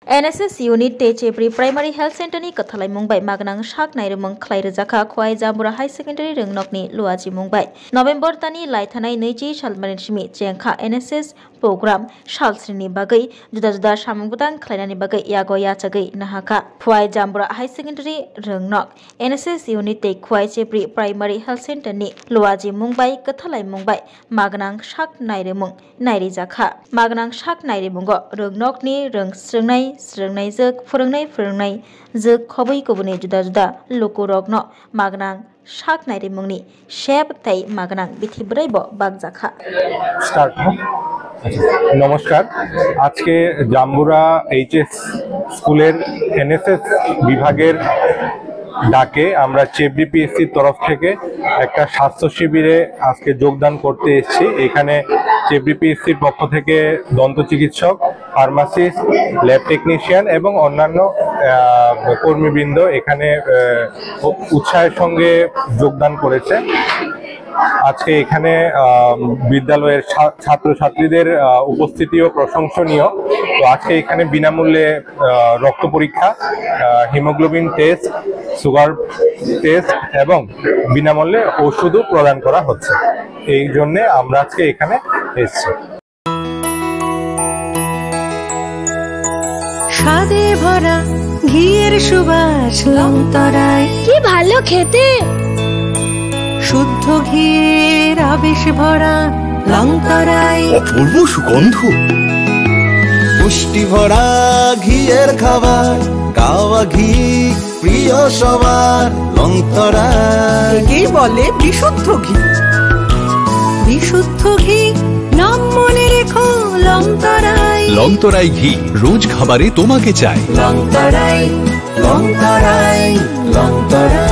NSS Unit Te Chepri Primary Health Center ni kathalai mungbai magnang shak nairumang khlai rejaka khwai Jambura High Secondary Rongnokni luaji mungbai November tani laithanai neiji salmarin simi chengkha NSS program salsrini bagai juda juda samungbutan khlainani bagai yago yachagai nahaka khwai Jambura High Secondary Rongnok NSS Unit Te khwai Chepri Primary Health Center ni luaji mungbai kathalai mungbai magnang shak nairumang nairejaka magnang shak nairemungo Rongnokni rongsrungnai Srungnai jok फोरोंनाय jok khobui kubuni juda juda lukurokno magnang shak nairemungni shep tai magnang bithibrei bo bagjaka start নমস্কার আজকে জাম্বুরা HS স্কুলের NSS বিভাগের ডাকে আমরা চেপডিপিএসসির তরফ থেকে একটা স্বাস্থ্য শিবিরে আজকে যোগদান করতে এসেছি। এখানে চেপডিপিএসসির পক্ষ থেকে দন্ত চিকিৎসক, ফার্মাসিস্ট, ল্যাব টেকনিশিয়ান এবং অন্যান্য কর্মীবৃন্দ এখানে উৎসাহের সঙ্গে যোগদান করেছে। আজকে এখানে বিদ্যালয়ের ছাত্রছাত্রীদের উপস্থিতিও প্রশংসনীয়। তো আজকে এখানে বিনামূল্যে রক্ত পরীক্ষা, হিমোগ্লোবিন টেস্ট, সুগার টেস্ট এবং বিনামূল্যে ওষুধও প্রদান করা হচ্ছে। এই জন্যে আমরা আজকে এখানে এসেছি। স্বাদে ভরা ঘিয়ের সুবাস লংতরায় কি ভালো খেতে, শুদ্ধ ঘিয়ের আবেশ ভরা লংতরায় অপূর্ব সুগন্ধ, পুষ্টি ভরা ঘিয়ের খাবার, কাওয়া ঘি প্রিয় সবার লংতরায়। কি বলে বিশুদ্ধ ঘি, বিশুদ্ধ ঘি নাম মনে রেখো লংতরায়। লংতরাই ঘি রোজ খাবারে তোমাকে চাই। লংতরায় লংতরায় লংতরায়।